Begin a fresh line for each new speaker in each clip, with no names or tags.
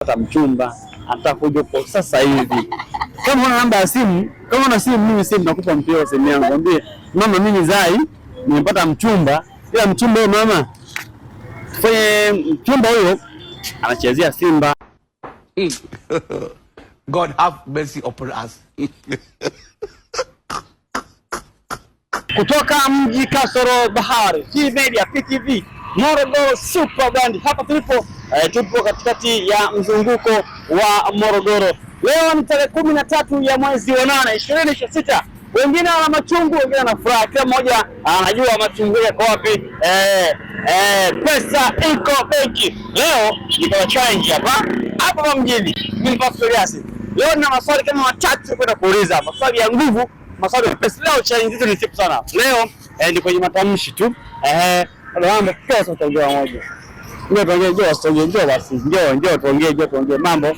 Hata mchumba anataka kuja kwa sasa hivi. Kama una namba ya simu, kama una simu, mimi simu nakupa mpio simu yangu. Mwambie mama, mimi Zai nimepata mchumba, ila mchumba huyo mama fanye mchumba huyo anachezea Simba.
God have mercy upon us.
Kutoka mji kasoro bahari, hii media PTV Morogoro Super Band. Hapa tupo katikati ya mzunguko wa Morogoro. Leo ni tarehe 13 ya mwezi wa 8 2026. Wengine wana machungu, wengine wana furaha. Kila mmoja anajua machungu yako wapi. Pesa iko benki. Leo niko change hapa mjini. Mimi Pastor Yasi. Leo nina maswali kama matatu kwenda kuuliza hapa. Maswali ya nguvu, maswali ya pesa. Leo change hizo ni sipo sana. Leo ni kwenye matamshi tu. Ndio pesa utaongea moja. Njoo tuongee mambo.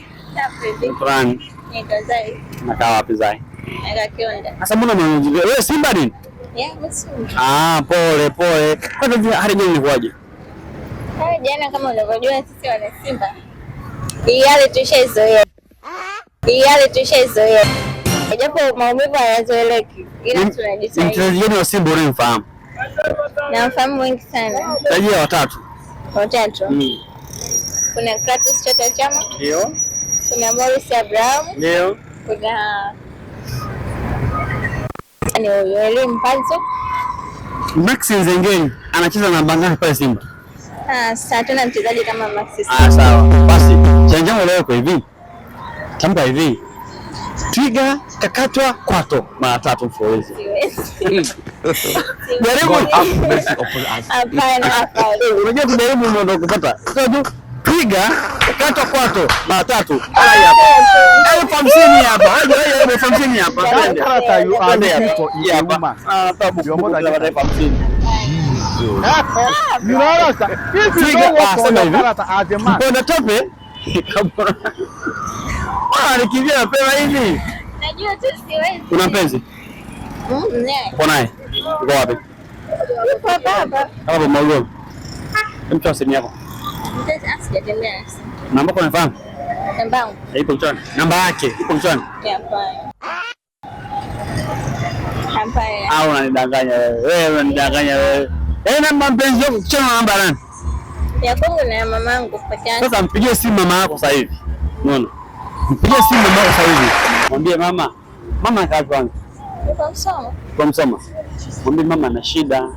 Fulani.
Niko Zai.
Nakaa wapi Zai?
Nakaa Kionda.
Sasa mbona mwanajua wewe Simba nini?
Simba.
Pole. Kwanza hali gani ilikuwaje?
Jana kama unavyojua sisi wana Simba. Yale tushaizoea. Japo maumivu hayazoeleki. Ila tunajitahidi.
Mchezaji wa Simba unamfahamu?
Namfahamu wengi sana.
Tajia watatu.
Kuna Kratos Chota Chama.
Ndio.
Kuna Morris Abraham.
Ndio.
Kuna Elimu Mpanzo.
Maxi Nzengeli anacheza namba ngapi pale Simba?
Sasa tuna mchezaji kama Maxi.
Sawa. Basi chanjamo leo kwa hivi. Tamka hivi. Twiga kakatwa kwato mara 3 mfululizo. Jaribu
hapana.
Unajua kujaribu ndio kupata. Sio twiga kakatwa kwato mara 3. Haya hapa. 50 hapa. Haja 50 hapa.
Karata yu
hapa. Tabu kwa baada 50.
Nirarasa. Hizi ndio karata adema.
Mbona tope? Nikimbia mapema hivi.
Najua tu siwezi.
Una mpenzi? Uko naye? Uko wapi?
Uko hapa.
Hapa Morogoro. Mtu simu yako.
Asijatembea.
Namba yako unafahamu?
Namba yangu.
Ipo mchana. Namba yake ipo mchana.
Hapana.
Au unanidanganya wewe? Wewe unanidanganya wewe. Namba mpenzi wako mchana, namba nani?
Ya kwangu na mamangu pekee.
Sasa mpigie simu mama yako sasa hivi. Unaona? Mpigie simu mama yako sasa hivi. Mwambie mama kazi kwanza. Kwa msoma. Mwambie mama ana shida.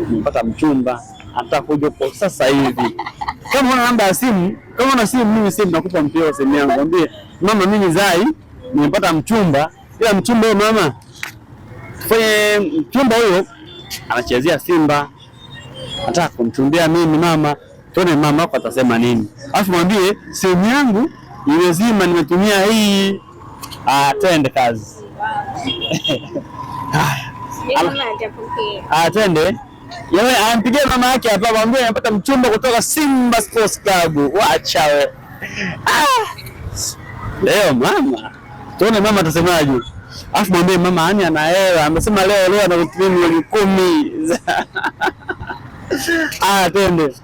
Nimepata mchumba, anataka kuja kwa sasa hivi. Kama una namba ya simu, kama una simu, mimi simu nakupa mpio simu yangu. Mwambie mama, mimi Zai nimepata mchumba, ila mchumba huyo mama fanye mchumba huyo anachezea Simba. Anataka kumchumbia mimi mama. Tuone mama wako atasema nini. Alafu mwambie simu yangu imezima, nimetumia hii. Twende kazi. Twende. Yeye ampigie mama yake hapa, mwambie anapata mchumba kutoka Simba Sports Club. Wacha we. Leo mama. Tuone mama atasemaje. Alafu mwambie mama ani ana hela, amesema leo anakutumia milioni 10. Twende.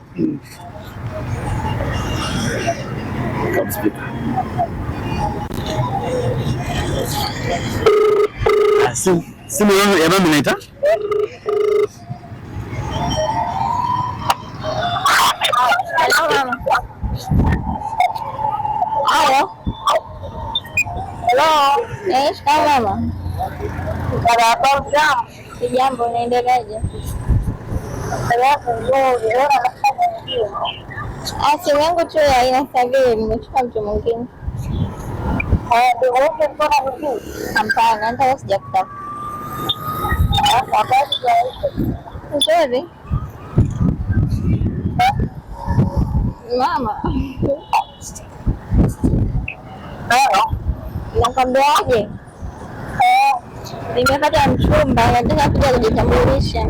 Simu ya mama inaita?
Hello. Mama. Jambo, unaendeleaje? Simu yangu tu inasafiri, nimechukua mtu mwingine. Hapana, hata sijakutafuta. Nzuri. Mama. Nakwambiaje? Nimepata mchumba, nataka kuja kujitambulisha.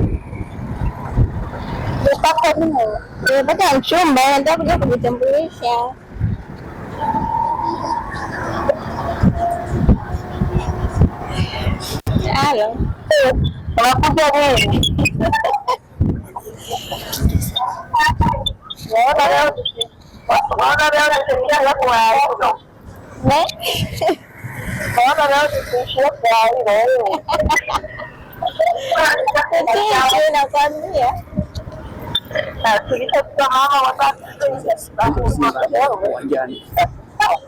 Nimepata mchumba, nataka kuja kujitambulisha. Halo. Unakuja wewe? Naona leo
Bwana leo nasikia yako hapo.
Ne?
Bwana leo nasikia kwa hiyo.
Sisi nakwambia.
Tulisema mama watatu.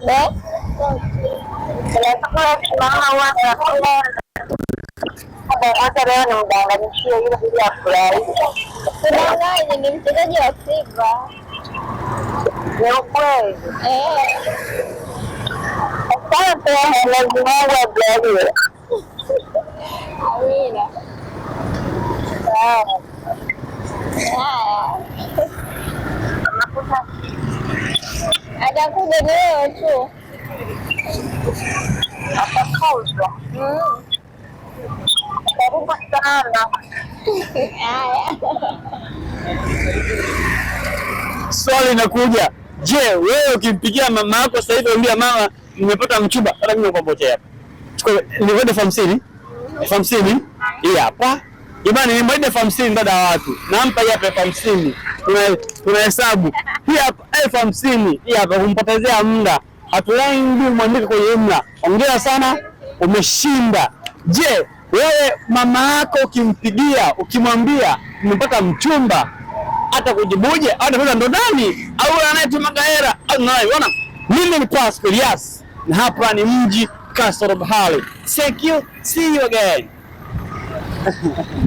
Ne?
Hata leo nimdanganyishie ile bila afurahi.
Tunang'anya ni mchezaji wa Simba.
Ni ukweli. Asante lazima waje.
Amina. Atakuja leo tu.
Atakuja. Karibu sana.
Haya.
Swali linakuja, je, wewe ukimpigia mama yako sasa hivi unamwambia mama nimepata mchumba, hata mimi nakwambia hapa. Chukua ni elfu hamsini. Elfu hamsini hii hapa. Jamani ni mmoja elfu hamsini dada wa watu. Nampa hii hapa elfu hamsini. Tunahesabu. Hii hapa elfu hamsini. Hii hapa kumpotezea muda. Hatulengi muandike kwenye jumla. Hongera sana, umeshinda. Je, wewe mama yako ukimpigia, ukimwambia nimepata mchumba, hata kujibuje au ndio ndo nani au anayetuma hela au nani? Unaona, mimi ni Pascal Elias na hapa ni mji Kasoro Bahari. Thank you, see you again.